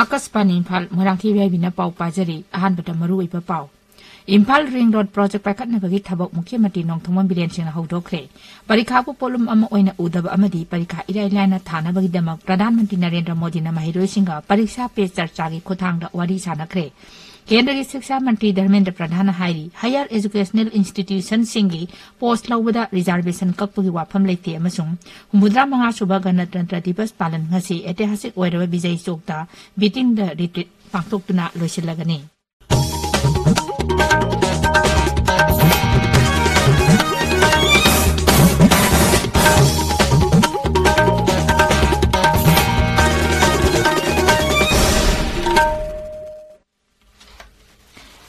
Akaspan Imphal Moirangthem Ibehaibi Pau Pajari Ahanbada Maruiba Pau Imphal Ring Road Project Paikatnabagi Thabok Mukhyamantri Nongthombam Biren Singna Haudokhre Parikhabu Polum ama oina udaba amadi parikha irailaina thanabagidama Pradhan Mantri Narendra Modi na Mahiroi-singa Pariksha Pe Charcha-gi Khuthangda wari sanakre Kendra gi Shiksha Mantri Dharmendra Pradhan hairi Higher Educational Institution singi post laubada reservation kakpugi wafam leite amasung humudra manga suba Ganatantra Divas palan ngasi etihasik oiraba Bijay Chokta beating the retreat pangthoktuna loisilagani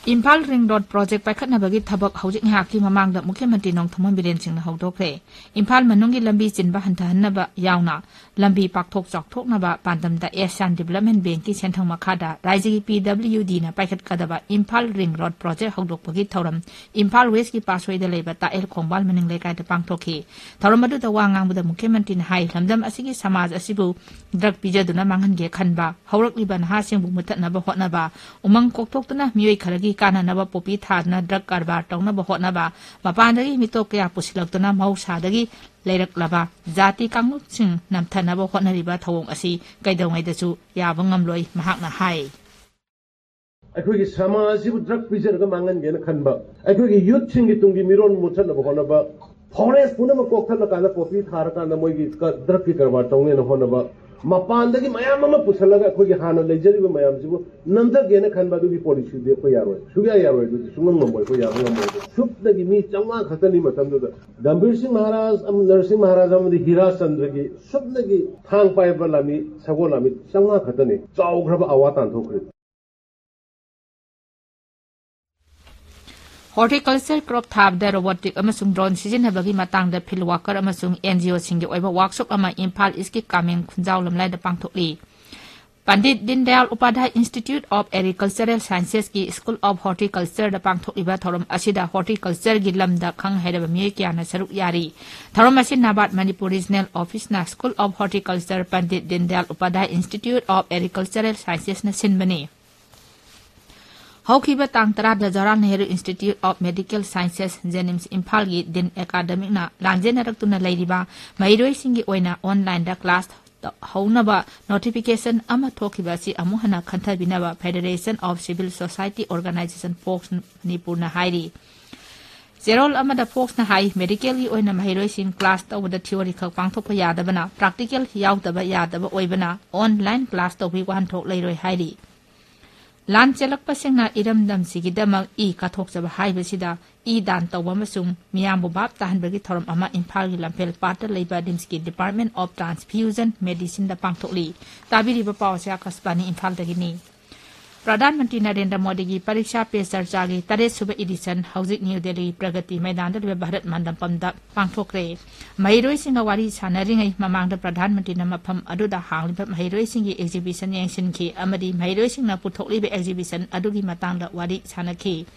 Imphal Ring Road Project Paikatnabagi Thabok Haujik Ngaki Mamangda Mukhyamantri Nongthombam Biren Singna Haudokhre Imphal manungi lambi chinba hantahannaba yauna lambi pakthok chokthoknaba pandamda Asian Development Bank ki senthang makhada Rajya PWD na paikatkadaba Imphal Ring Road Project haudokpagi thoram Imphal West ki pasway da leiba Tael Khongbal maning lekai da pangthokhi thoram adu da wangangbuda Mukhyamantri na hai lamdam asigi samaj asibu drug pijaduna manghange khanba haurakliba naha singbu muthatnaba hotnaba umang kokthokna miyoi kharagi kana naba popi thadna drug karbar tawna bahotnaba mapandagi mitok kya pusilaktuna mahausadagi leiraklaba jati kanguk sing namthanaba hotnariba thawong asi kaidawngaidachu yaba ngamloi mahakna hai अखोगी समाजिक drug पिजर का मांगन gain खनबा अखोगी youth सिंगी Tungi मिरोन मुछन बखनबा forest Poonam कोखल काना copy Thar काना मोगी drug की करवा तौने न होनबा मपानदगी मयाम म पुछलगा अखोगी हाना लेजरिबा मयाम जिबो नंद गेन खनबा दुगी पॉलिसी दे को यारो सुगा यारो दु सुंगम नंबर को यारो नंबर सुपदगी मी चंगा खतनी मतम दु गंभीर सिंह महाराज नरसिंह महाराज अमदि हीरा चंद्र की सुपदगी थांग पाइबा लामी सगो लामी चंगा खतनी चाउग्रबा अवा तांथोखरि Horticulture crop thabda robotic amasung drone sizinhabagi matangda field worker amasung NGO singi oiba workshop ama Imphal East ki Kameng Khunjau lamlai da pangthokli Pandit Dindayal Upadhyay Institute of Agricultural Sciences ki School of Horticulture da pangthokliba thorom asida horticulture gi lamda khang hairaba mi kyana saruk yari thorom asin Nabat Manipur Regional Office na School of Horticulture Pandit Dindayal Upadhyay Institute of Agricultural Sciences na sinbani Haukiba tang tarada Jawaharlal Nehru Institute of Medical Sciences Jenims Imphal gi din academic na langjena raktuna leiriba mairoi singi oina online da class haunaba notification ama thokiba si amuhana khanthabinaba Federation of Civil Society Organization Fox Manipur na hairi Zerol amada Fox na hai medical gi oina mairoi sing class tawda theory khak pangthokpa yadabana practical yaudaba yadaba oibana online class tawbi wan thok leiroi hairi Lan chelak pasingna iramdam sigidamak I kathokjaba haibasida I dan tawba masung miyambu bab tahanbagi thoram ama Imphal gi lampel pata leiba dimski Department of Transfusion Medicine da pangthokli tabiriba pawsya kaspani Imphal dagini Pradhan Mantri Narendra Modi gi Pariksha Pe Charcha gi 3 suba edition Haujik New Delhi Pragati Maidan da Bharat Mandapam da pangthokre Mahiroi singa wari sanaringai mamangda Pradhan Mantri na mafam aduda hangliba Mahiroi singi exhibition yengsinki amadi Mahiroi singna puthokliba exhibition adugi matangda wari sanakhi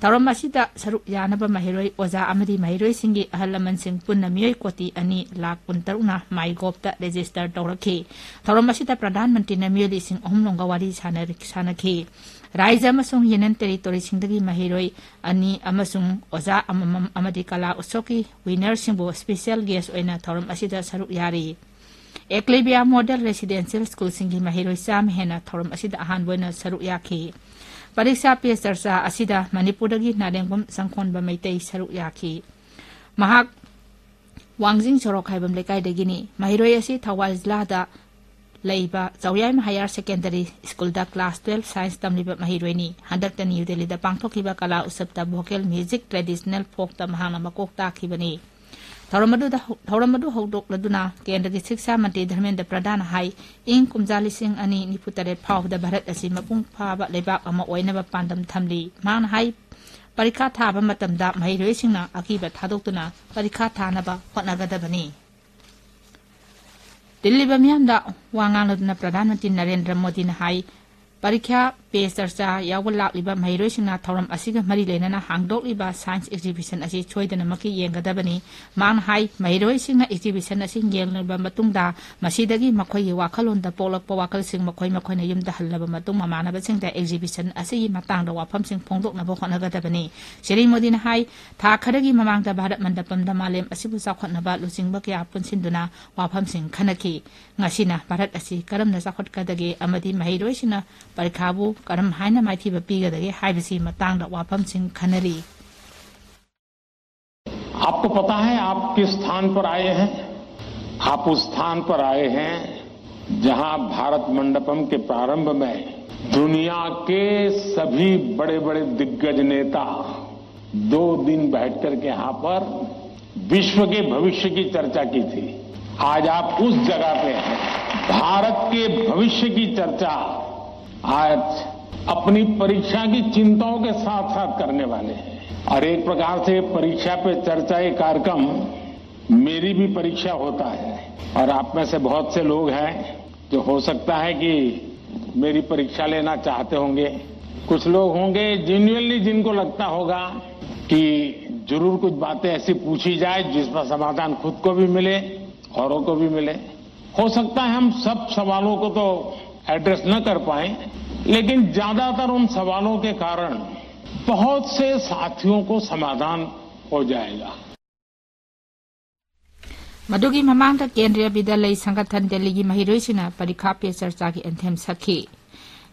Thorom asida saruk yanaba Mahiroi oja amadi Mahiroi singi ahalaman sing punna miyoi koti ani lak puntaruna maigopta register tawrakhi Thorom asida Pradhan Mantri na miyoi sing ohmlonga wari sanakhi Raija amasung Union Territory singdagi Mahiroi ani amasung oja amamam amadi kala usoki winner singbo special guest oina thorom asida saruk yari Eclibia Model Residential School singi Mahiroi sam hena thorom asida ahan boina saruk yakhi Pariksha Pe Charcha asida Manipurdagi Wahengbam Sangkhonba Meitei saruk yakhi Mahak Wangjing Sorok haibam lekai dagini Mahiroi asi Thawal Jilla da Leiba Zawyam Higher Secondary School da Class 12 Science tamliba Mahiroi ni handakta New Delhi da pangthokiba kala usapta vocal music traditional folk ta mahangna makok takhibani Thoramadu hodok laduna Kendra gi Shiksha Mantri Dharmendra Pradhan hai ing kumjali sing ani niputare phau da Bharat asi mapung phaba leibak ama oinaba pandam thamli mang hai parikha thaba matamda Mahiroi singna akiba thadoktuna parikha thanaba hotnagadabani Delhi bamyamda wangang laduna Pradhan Mantri Narendra Modi na hai parikha pe sarcha yawal lakliba mahiroisingna thoram asiga mari lenana hangdokliba science exhibition asi choidana maki yengadabani mang hai mahiroisingna exhibition asi yenglaba matungda masidagi makhoi wakhalonda polakpa wakalsing makhoi yumda hallaba matung mamanaba singda exhibition asi matangda waphamsing phongdoknaba khonnagadabani Shri Modina hai tha khadagi mamangda bharat mandapamda malem asibu sakhotnaba lusingba kya punsinduna waphamsing khanaki ngasina bharat asi karamna sakhotkadagi amadi mahiroisingna parikhabu karam haina maithiba pigadagi haibasi matangda waphamsing khanari आपको पता है आप किस स्थान पर आए हैं आप उस स्थान पर आए हैं जहां भारत मंडपम के प्रारंभ में दुनिया के सभी बड़े बड़े दिग्गज नेता 2 दिन बैठकर के यहां पर विश्व के भविष्य की चर्चा की थी आज आप उस जगह पे हैं भारत के भविष्य की चर्चा आज अपनी परीक्षा की चिंताओं के साथ साथ करने वाले हैं और एक प्रकार से परीक्षा पे चर्चा ये कार्यक्रम मेरी भी परीक्षा होता है और आप में से बहुत से लोग हैं जो हो सकता है कि मेरी परीक्षा लेना चाहते होंगे कुछ लोग होंगे जेन्युइनली जिनको लगता होगा कि जरूर कुछ बातें ऐसी पूछी जाए जिसका समाधान खुद को भी मिले औरों को भी मिले हो सकता है हम सब सवालों को तो एड्रेस न कर पाए लेकिन ज्यादातर उन सवालों के कारण बहुत से साथियों को समाधान हो जाएगा मदुगी ममांगदा केंद्रीय विद्यालय संगठन दिल्ली की महिरोइसिना परीक्षा पे चर्चा की अंतिम सखी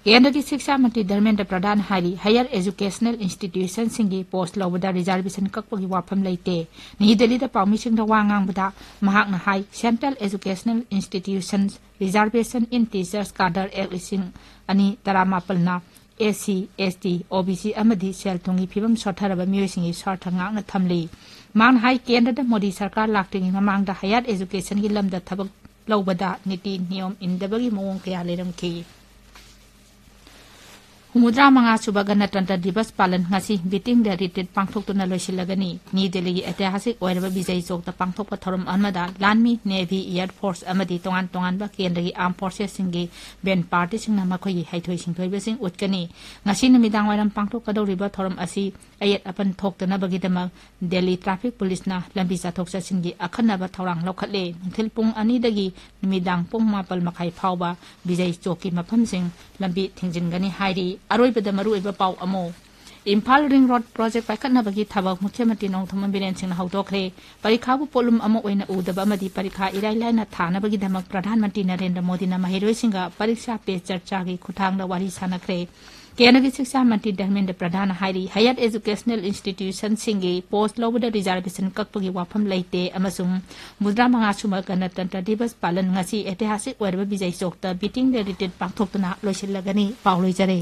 केंद्र की शिक्षा मंत्री Dharmendra Pradhan high higher educational institution सिंगी पोस्ट लौबदा रिजर्वेशन कक्पगी वाफम लेते न्यू दिल्ली दा पाउमिसिंग वा ngangbada mahakna hai central educational institutions reservation in teachers cadre act लिसिंग अनि तरामापलना SC, ST, OBC amadi sel thungi phibam sotharaba myoisingi sarthanga na thamli man hai kendra da modi sarkar laktingi mamang da higher education gi lamda thabak lawbada niti niyom indabagi mawong kaya leramki Humudra mga suba ganatanta divas palan ngasi biting da retreat pangthokna loisilagani ni Delhi gi ऐतिहासिक oiraba bijay chokta pangthokpa thorum amada landmi navy air force amadi tongan ba kendra gi armed forces singi ben party singna makhoi haithoi singthoi besing utkani ngasi namidang wairam pangthokadoriba thorum asi ayat apan thoktana bagi dama Delhi traffic police na lambi chathok chasingi akhanaba thorang lokhatle thil pung ani dagi namidang pung mapal makhai phawba bijay chokki mafam sing lambi thingjingani hairi aroibada maru iba pau amo Imphal ring road project paikhatna bagi thabak mukhyamantri nongtham biren singna hawdokre parikhabu polum amo oina udaba amadi parikha irai laina thana bagi damak pradhan mantri Narendra Modi na mahiroi singa pariksha pe charcha gi khuthangda wari sanakre केंद्र की शिक्षा मंत्री Dharmendra Pradhan high higher educational institution सिंगी post लौबदा reservation कक्पगी वाफम लेते अमसुम मुद्रा मंगा सुमा गणतंत्र दिवस पालन ngasi ऐतिहासिक ओरबा बिजय चौकता बीटिंग द रिटेट पांथोक्तना लोइसिलगनी पाउलोइजरे